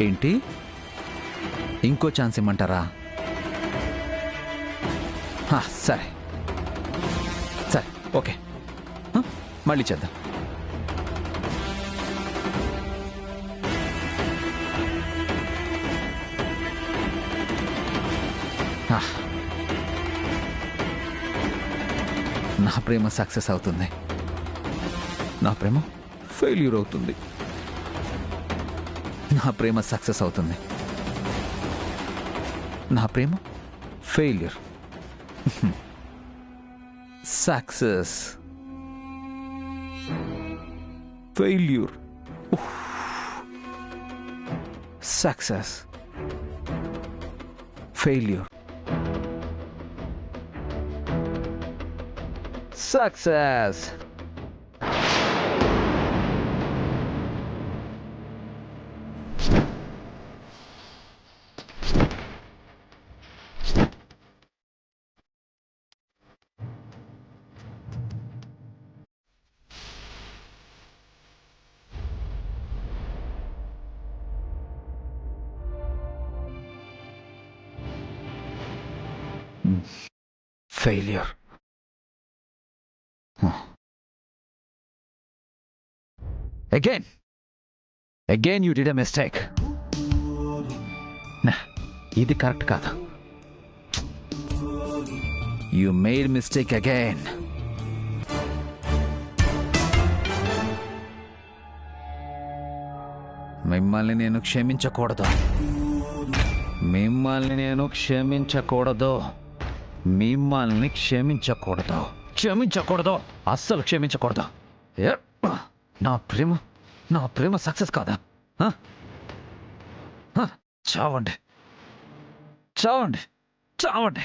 ఏంటి, ఇంకో ఛాన్స్ ఇమ్మంటారా? సరే సరే, ఓకే, మళ్ళీ చేద్దాం. నా ప్రేమ సక్సెస్ అవుతుంది, నా ప్రేమ ఫెయిల్యూర్ అవుతుంది. నా ప్రేమ సక్సెస్ అవుతుంది, నా ప్రేమ failure. Success, failure, success, failure, success. Failure. Again you did a mistake. Nah, ఇది కరెక్ట్ కాదు. You made mistake again. మిమ్మల్ని నేను క్షమించకూడదు, మిమ్మల్ని క్షమించకూడదు, అస్సలు క్షమించకూడదు. నా ప్రేమ సక్సెస్ కాదా? చావండి, చావండి, చావండి.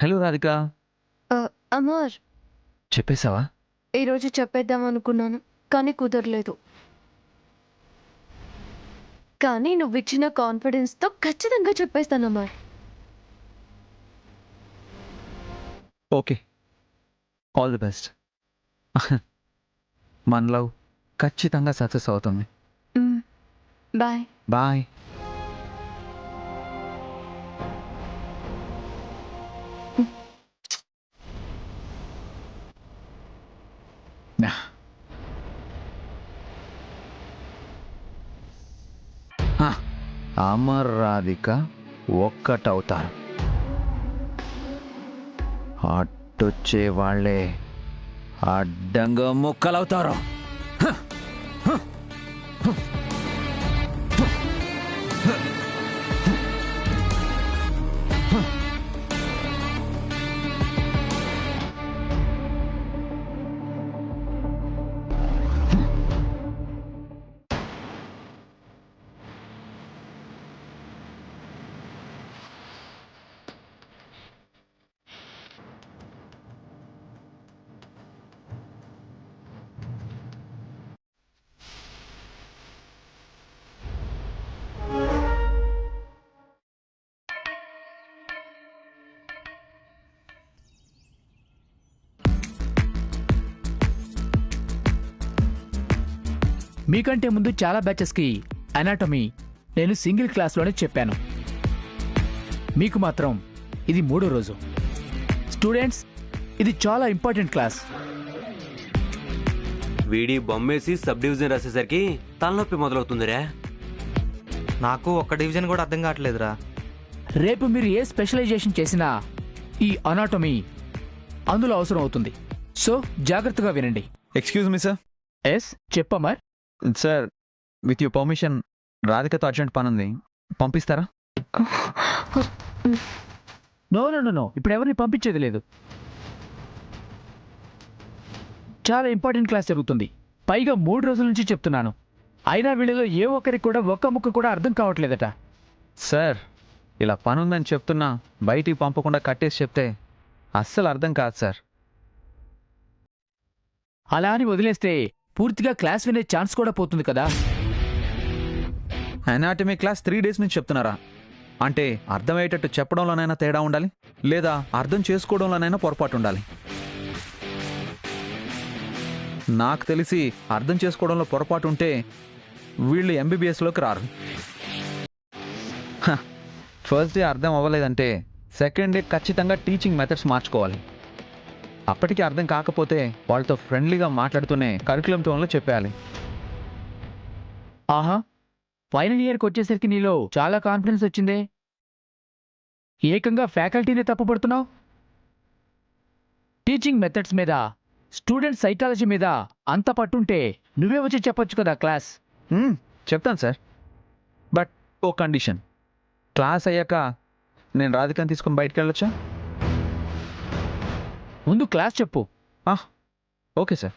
హలో రాధిక. అమర్, చెప్పేశావా? ఈరోజు చెప్పేద్దాం అనుకున్నాను కానీ కుదరలేదు. కానీ నువ్వు ఇచ్చిన కాన్ఫిడెన్స్తో ఖచ్చితంగా చెప్పేస్తాను Amar. Okay, all the best. మన లవ్ ఖచ్చితంగా సక్సెస్ అవుతుంది. Bye bye. అమర్ రాధిక ఒక్కటవుతారు, అట్టొచ్చే వాళ్ళే అడ్డంగా ముక్కలవుతారు. మీకంటే ముందు చాలా బ్యాచెస్కి అనాటమీ నేను సింగిల్ క్లాస్లోనే చెప్పాను. మీకు మాత్రం ఇది 3వ రోజు. స్టూడెంట్స్, ఇది చాలా ఇంపార్టెంట్ క్లాస్. వీడి బొమ్మేసి సబ్ డివిజన్ రాసేసరికి తలనొప్పి మొదలవుతుందిరా. నాకు ఒక్క డివిజన్ కూడా అర్థం కావట్లేదురా. రేపు మీరు ఏ స్పెషలైజేషన్ చేసినా ఈ అనాటమీ అందులో అవసరం అవుతుంది. సో జాగ్రత్తగా వినండి. Excuse me sir. ఎస్, చెప్పమర్. సార్, విత్ యువర్ పర్మిషన్, రాధికతో అర్జెంట్ పని ఉంది, పంపిస్తారా? నో, ఇప్పుడు ఎవరిని పంపించేది లేదు. చాలా ఇంపార్టెంట్ క్లాస్ జరుగుతుంది, పైగా 3 రోజుల నుంచి చెప్తున్నాను. అయినా వీళ్ళలో ఏ ఒక్కరికి కూడా ఒక్క ముక్క కూడా అర్థం కావట్లేదట. సార్, ఇలా పని ఉందని చెప్తున్నా బయటికి పంపకుండా కట్టేసి చెప్తే అస్సలు అర్థం కాదు సార్. అలా అని వదిలేస్తే పూర్తిగా క్లాస్ వినే ఛాన్స్ కూడా పోతుంది కదా. అనాటమీ క్లాస్ 3 days నుంచి చెప్తున్నారా? అంటే అర్థమయ్యేటట్టు చెప్పడంలోనైనా తేడా ఉండాలి, లేదా అర్థం చేసుకోవడంలోనైనా పొరపాటు ఉండాలి. నాకు తెలిసి అర్థం చేసుకోవడంలో పొరపాటు ఉంటే వీళ్ళు ఎంబీబీఎస్లోకి రారు. ఫస్ట్ డే అర్థం అవ్వలేదంటే సెకండ్ డే ఖచ్చితంగా టీచింగ్ మెథడ్స్ మార్చుకోవాలి. అప్పటికి అర్థం కాకపోతే వాళ్ళతో ఫ్రెండ్లీగా మాట్లాడుతూనే కరికులం టోన్లో చెప్పేయాలి. ఆహా, ఫైనల్ ఇయర్కి వచ్చేసరికి నీలో చాలా కాన్ఫిడెన్స్ వచ్చిందే. ఏకంగా ఫ్యాకల్టీనే తప్పుపడుతున్నావు. టీచింగ్ మెథడ్స్ మీద, స్టూడెంట్ సైకాలజీ మీద అంత పట్టుంటే నువ్వే వచ్చి చెప్పొచ్చు కదా క్లాస్. చెప్తాను సార్, బట్ ఓ కండిషన్. క్లాస్ అయ్యాక నేను రాధికని తీసుకొని బయటికి వెళ్ళొచ్చా? ముందు క్లాస్ చెప్పు. Okay sir.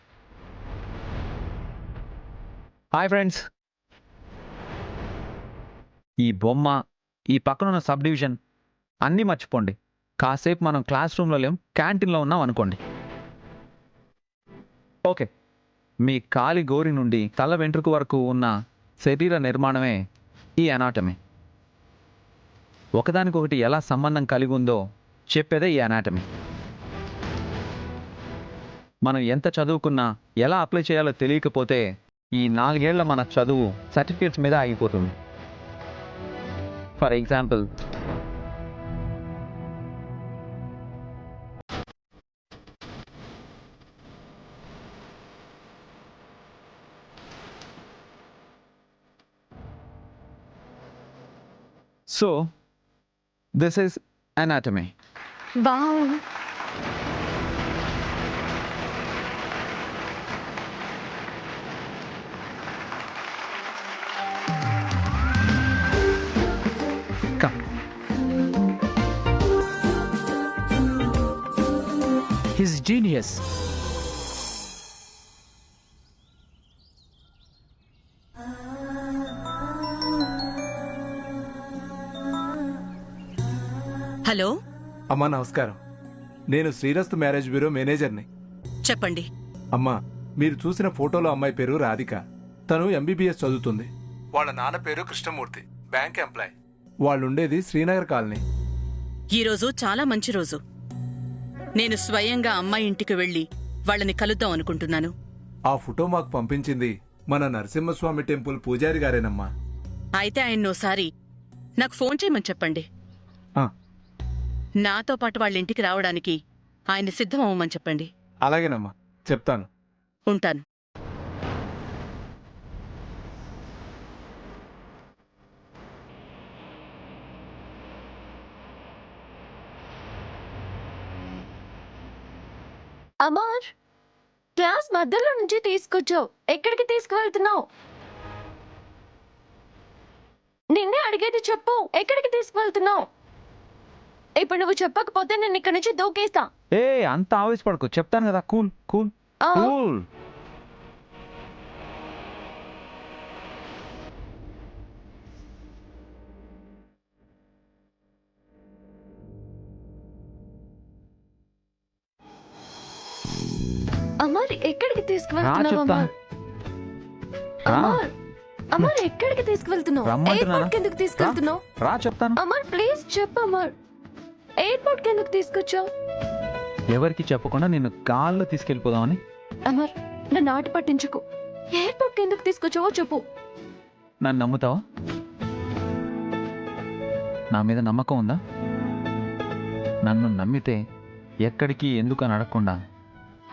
Hi friends. ఈ బొమ్మ, ఈ పక్కనున్న సబ్ డివిజన్ అన్నీ మర్చిపోండి. కాసేపు మనం క్లాస్ రూమ్లో లేం, క్యాంటీన్లో ఉన్నాం అనుకోండి. ఓకే, మీ కాలి గోరి నుండి తల వెంట్రుక వరకు ఉన్న శరీర నిర్మాణమే ఈ అనాటమీ. ఒకదానికొకటి ఎలా సంబంధం కలిగి ఉందో చెప్పేదే ఈ అనాటమీ. మనం ఎంత చదువుకున్నా ఎలా అప్లై చేయాలో తెలియకపోతే ఈ 4 ఏళ్ల మన చదువు సర్టిఫికేట్స్ మీద ఆగిపోతుంది. For example, so this is anatomy. Wow, Come. His genius. Hello, అమ్మా నమస్కారం. నేను శ్రీరస్తు మ్యారేజ్ బ్యూరో మేనేజర్ని. చెప్పండి. అమ్మా, మీరు చూసిన ఫోటోలో అమ్మాయి పేరు రాధిక. తను ఎంబీబీఎస్ చదువుతుంది. వాళ్ళ నాన్న పేరు కృష్ణమూర్తి, బ్యాంక్ ఎంప్లాయ్. వాళ్ళుండేది శ్రీనగర్ కాలనీ. ఈరోజు చాలా మంచి రోజు. నేను స్వయంగా అమ్మాయి ఇంటికి వెళ్లి వాళ్ళని కలుద్దాం అనుకుంటున్నాను. ఆ ఫోటో మాకు పంపించింది మన నరసింహస్వామి టెంపుల్ పూజారి గారేనమ్మా. అయితే ఆయన్నోసారి నాకు ఫోన్ చేయమని చెప్పండి. ఆ, నాతో పాటు వాళ్ళ ఇంటికి రావడానికి ఆయన సిద్ధం అవ్వమని చెప్పండి. అలాగేనమ్మా, చెప్తాను. ఉంటాను. అమర్, క్లాస్ మధ్యలో నుంచి తీసుకొచ్చావు, ఎక్కడికి తీసుకువెళ్తున్నావు? నిన్నే అడిగేది చెప్పు, ఎక్కడికి తీసుకువెళ్తున్నావు? ఇప్పుడు నువ్వు చెప్పకపోతే నేను ఇక్కడి నుంచి దూకేస్తా. ఏ అంత ఆవేశపడకు, చెప్తాను కదా. కూల్ కూల్ ఆ, కూల్. అమర్, ఎక్కడికి తీసుకువెళ్తున్నావు? చెప్తాను. అమర్, అమర్, అమర్, ఎక్కడికి తీసుకువెళ్తున్నావు? రమ్మంటున్నానా? ఎయిర్పోర్ట్ కిందకు తీసుకెళ్తున్నావు? రా చెప్తాను. అమర్ ప్లీజ్ చెప్పు అమర్, ఎయిర్పోర్ట్ కిందకు తీసుకొచ్చావు? ఎవరికి చెప్పకుండా నిన్ను కాల్లో తీసుకెళ్ళిపోదామని. అమర్, నన్ను ఆట పట్టించుకో. ఎయిర్పోర్ట్ కిందకు తీసుకొచ్చావో చెప్పు. నన్ను నమ్ముతావా? నా మీద నమ్మకం ఉందా? నన్ను నమ్మితే ఎక్కడికి ఎందుకు అని అడగకుండా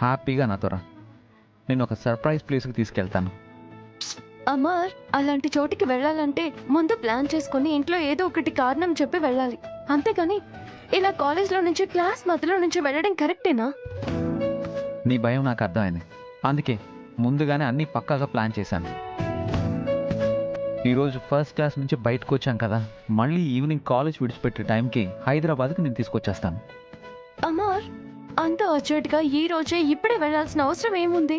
హ్యాపీగా నాతో రా. నేను ఒక సర్ప్రైజ్ ప్లేస్కి తీసుకెళ్తాను. అమర్, అలాంటి చోటికి వెళ్ళాలంటే ముందు ప్లాన్ చేసుకుని ఇంట్లో ఏదో ఒకటి కారణం చెప్పి వెళ్ళాలి. అంతేగాని ఇలా కాలేజ్లో నుంచి క్లాస్ మధ్యలో నుంచి వెళ్ళడం కరెక్టేనా? నీ భయం నాకు అర్థమైంది. అందుకే ముందుగానే అన్నీ పక్కాగా ప్లాన్ చేశాను. ఈరోజు ఫస్ట్ క్లాస్ నుంచి బయటకు వచ్చాం కదా, మళ్ళీ ఈవినింగ్ కాలేజ్ విడిచిపెట్టే టైంకి హైదరాబాద్కి నేను తీసుకొచ్చేస్తాను. అమర్, అంత అర్జెంట్గా ఈ రోజే ఇప్పుడే వెళ్ళాల్సిన అవసరం ఏముంది?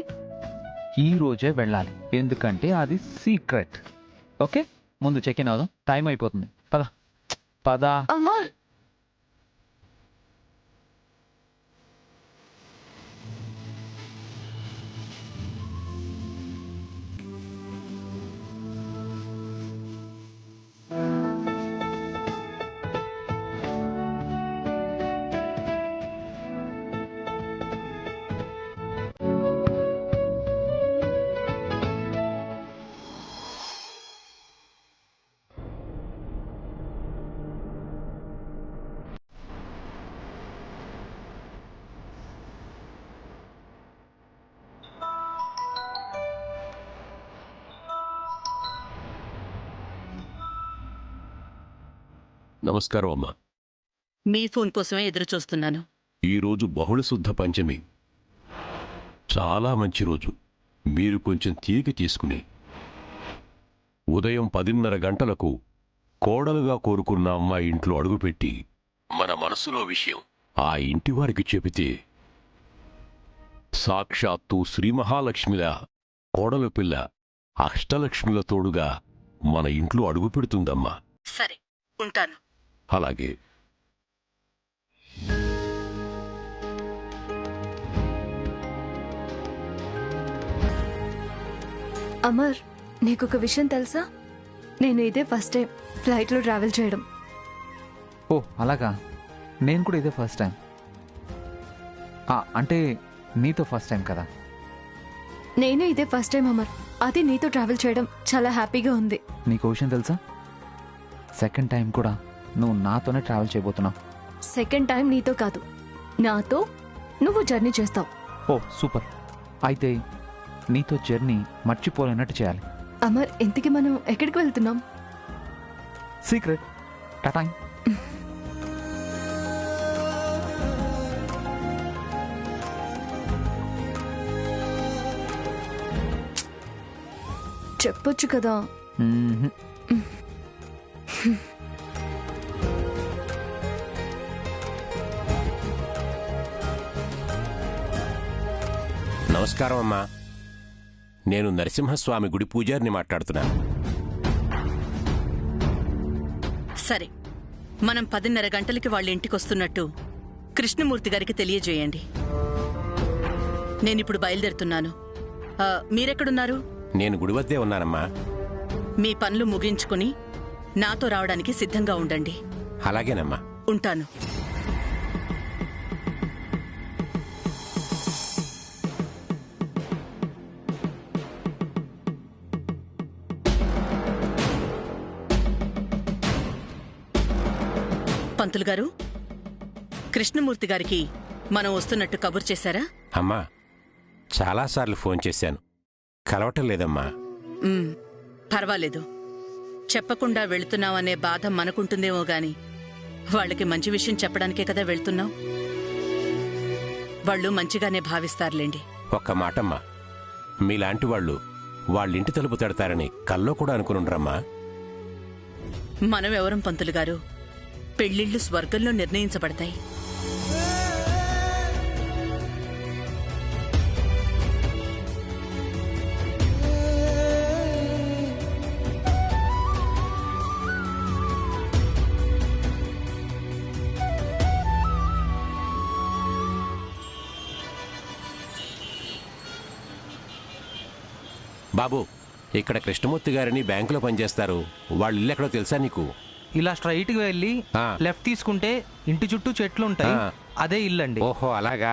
ఈ రోజే వెళ్ళాలి, ఎందుకంటే అది సీక్రెట్. ఓకే, ముందు చెక్ ఇన్ అవుదాం, టైం అయిపోతుంది. పద పద. అమర్, నమస్కారం అమ్మా. మీ ఫోన్ కోసమే ఎదురు చూస్తున్నాను. ఈరోజు బహుళ శుద్ధ పంచమి. చాలా మంచి రోజు. మీరు కొంచెం తీరిక తీసుకుని ఉదయం 10:30 గంటలకు కోడలుగా కోరుకున్న అమ్మాయి ఇంట్లో అడుగుపెట్టి మన మనసులో విషయం ఆ ఇంటి వారికి చెబితే సాక్షాత్తు శ్రీ మహాలక్ష్మిలా కోడలు పిల్ల అష్టలక్ష్మిల తోడుగా మన ఇంట్లో అడుగు పెడుతుందమ్మా. సరే, ఉంటాను. అలాగే. అమర్, నీకొక విషయం తెలుసా? నేను ఇదే ఫస్ట్ టైం ఫ్లైట్లో ట్రావెల్ చేయడం. ఓ అలాగా, నేను కూడా ఇదే ఫస్ట్ టైం. అంటే నీతో ఫస్ట్ టైం కదా. నేను ఇదే ఫస్ట్ టైం అమర్. అది నీతో ట్రావెల్ చేయడం చాలా హ్యాపీగా ఉంది. నీకు విషయం తెలుసా? సెకండ్ టైం కూడా నువ్వు నాతోనే ట్రావెల్ చేయబోతున్నావు. సెకండ్ టైం నీతో కాదు, నాతో నువ్వు జర్నీ చేస్తావు. ఓ సూపర్. అయితే నీతో జర్నీ మర్చిపోలేనట్టు చేయాలి. అమర్, ఇంతకీ మనం ఎక్కడికి వెళ్తున్నాం? సీక్రెట్. టాటాంగ్. చెప్పొచ్చు కదా. నమస్కారం అమ్మా. నేను నరసింహస్వామి గుడి పూజారిని మాట్లాడుతున్నాను. సరే, మనం 10:30 గంటలకి వాళ్ళ ఇంటికొస్తున్నట్టు కృష్ణమూర్తి గారికి తెలియజేయండి. నేనిప్పుడు బయలుదేరుతున్నాను. మీరెక్కడున్నారు? నేను గుడి వద్దే ఉన్నానమ్మా. మీ పనులు ముగించుకుని నాతో రావడానికి సిద్ధంగా ఉండండి. అలాగేనమ్మా. ఉంటాను. పంతులు గారు, కృష్ణమూర్తి గారికి మనం వస్తున్నట్టు కబురు చేశారా? అమ్మా, చాలాసార్లు ఫోన్ చేశాను, కలవటం లేదమ్మా. పర్వాలేదు. చెప్పకుండా వెళుతున్నామనే బాధ మనకుంటుందేమో గాని వాళ్ళకి మంచి విషయం చెప్పడానికే కదా వెళ్తున్నాం. వాళ్ళు మంచిగానే భావిస్తారులేండి. ఒక్క మాటమ్మా, మీలాంటి వాళ్ళు వాళ్ళింటి తలుపు తడతారని కల్లో కూడా అనుకునుండ్రమ్మా. మనం ఎవరం పంతులు గారు? పెళ్లిళ్లు స్వర్గంలో నిర్ణయించబడతాయి. బాబు, ఇక్కడ కృష్ణమూర్తి గారిని బ్యాంకులో పనిచేస్తారు. వాళ్ళ ఇల్లు ఎక్కడో తెలుసా నీకు? ఇలా స్ట్రైట్ గా వెళ్ళి లెఫ్ట్ తీసుకుంటే ఇంటి చుట్టూ చెట్లు ఉంటాయి. అదే ఇల్లు అండి. ఓహో అలాగా.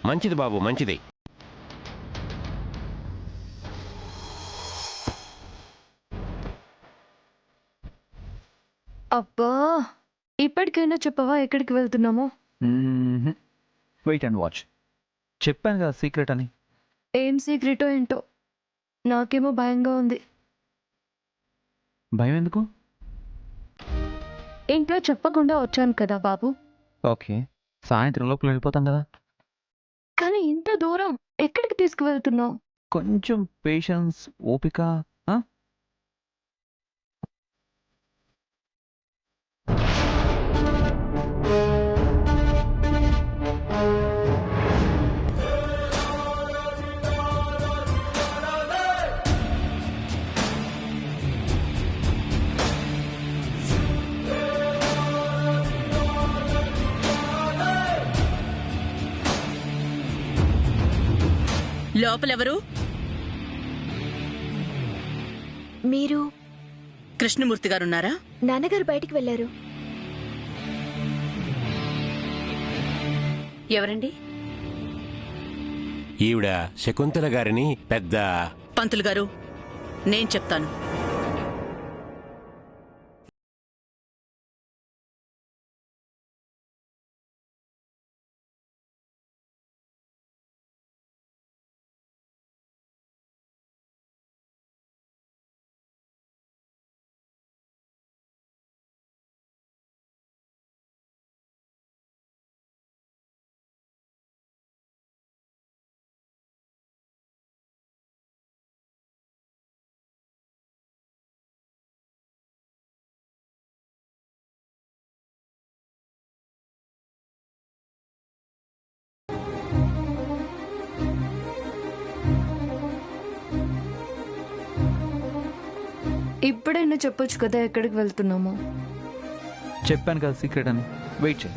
మంచిది బాబు, మంచిది. అబ్బా, ఇప్పటికైనా చెప్పవా ఎక్కడికి వెళ్తున్నామో? Wait and watch. చెప్పాను కదా సీక్రెట్ అని. ఏం సీక్రెటో ఏంటో, నాకేమో భయంగా ఉంది. భయం ఎందుకు? ఇంట్లో చెప్పకుండా వచ్చాను కదా బాబు. ఓకే, సాయంత్రం లోపల వెళ్ళిపోతాం కదా. కానీ ఇంత దూరం ఎక్కడికి తీసుకువెళ్తున్నావు? కొంచెం పేషెన్స్, ఓపిక. లోపలెవరు? మీరు? కృష్ణమూర్తి గారున్నారా? నాన్నగారు బయటికి వెళ్లారు. ఎవరండి? ఈవిడ శకుంతల గారిని పెద్ద. పంతులు గారు, నేను చెప్తాను. ఇప్పుడైనా చెప్పొచ్చు కదా ఎక్కడికి వెళ్తున్నామో. చెప్పాను కదా సీక్రెట్ అని. వెయిట్ చేయి.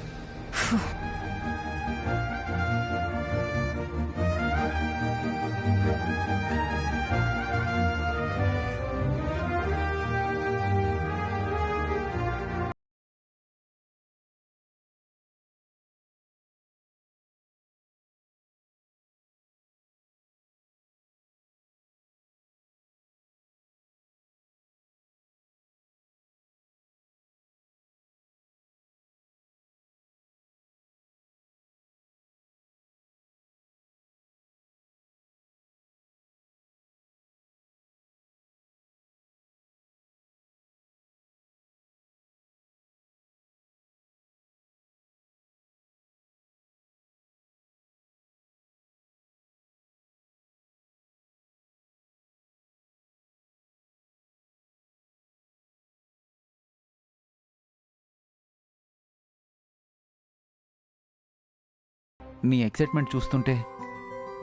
నీ ఎక్సైట్మెంట్ చూస్తుంటే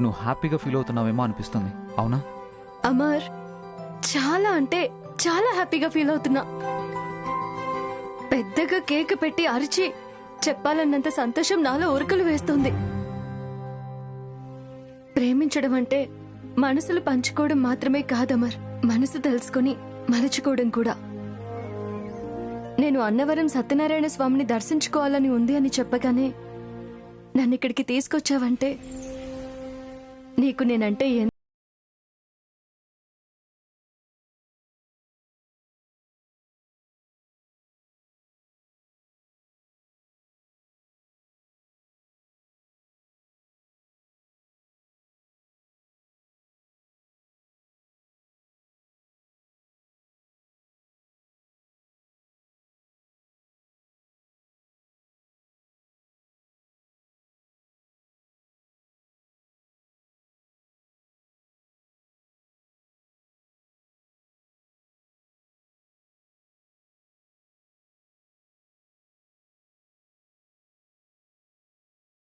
నువ్వు హ్యాపీగా ఫీల్ అవుతున్నావేమో అనిపిస్తుంది. అవునా? అమర్, చాలా అంటే చాలా హ్యాపీగా ఫీల్ అవుతున్నా. పెద్దగా కేక్ పెట్టి అరిచి చెప్పాలన్నంత సంతోషం నాలో ఉరకలు వేస్తుంది. ప్రేమించడం అంటే మనసులు పంచుకోవడం మాత్రమే కాదమర్, మనసు తెలుసుకొని మలుచుకోవడం కూడా. నేను అన్నవరం సత్యనారాయణ స్వామిని దర్శించుకోవాలని ఉంది అని చెప్పగానే నన్ను ఇక్కడికి తీసుకొచ్చావంటే నీకు నేనంటే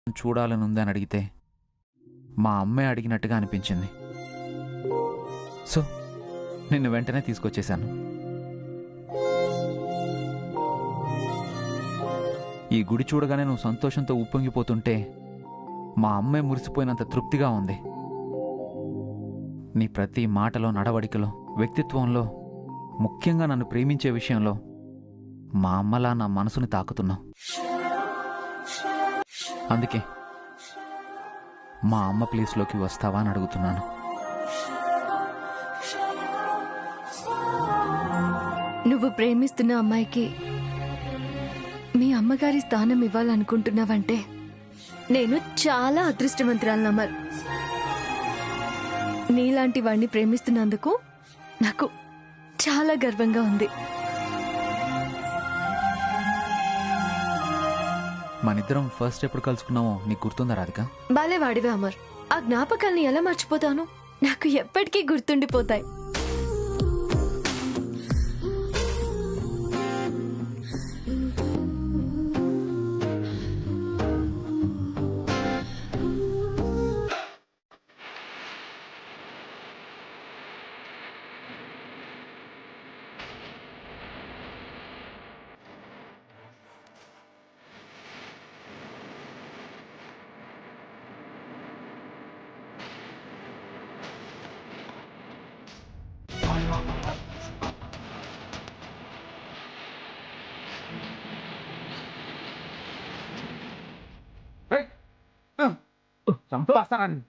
చూడాలని ఉందని అడిగితే మా అమ్మే అడిగినట్టుగా అనిపించింది. సో నిన్ను వెంటనే తీసుకొచ్చేశాను. ఈ గుడి చూడగానే నువ్వు సంతోషంతో ఉప్పొంగిపోతుంటే మా అమ్మే మురిసిపోయినంత తృప్తిగా ఉంది. నీ ప్రతి మాటలో, నడవడికలో, వ్యక్తిత్వంలో, ముఖ్యంగా నన్ను ప్రేమించే విషయంలో మా అమ్మలా నా మనసుని తాకుతున్నావు. అందుకే మా అమ్మ ప్లేస్లోకి వస్తావా అని అడుగుతున్నాను. నువ్వు ప్రేమిస్తున్న అమ్మాయికి మీ అమ్మగారి స్థానం ఇవ్వాలనుకుంటున్నావంటే నేను చాలా అదృష్టవంతురాలు అమర్. నీలాంటి వాడిని ప్రేమిస్తున్నందుకు నాకు చాలా గర్వంగా ఉంది. మనిద్దరం ఫస్ట్ ఎప్పుడు కలుసుకున్నామో నీకు గుర్తుందా రాధిక? బాలే వాడివే అమర్. ఆ జ్ఞాపకాల్ని ఎలా మర్చిపోతాను? నాకు ఎప్పటికీ గుర్తుండిపోతాయి. చంపేస్తానని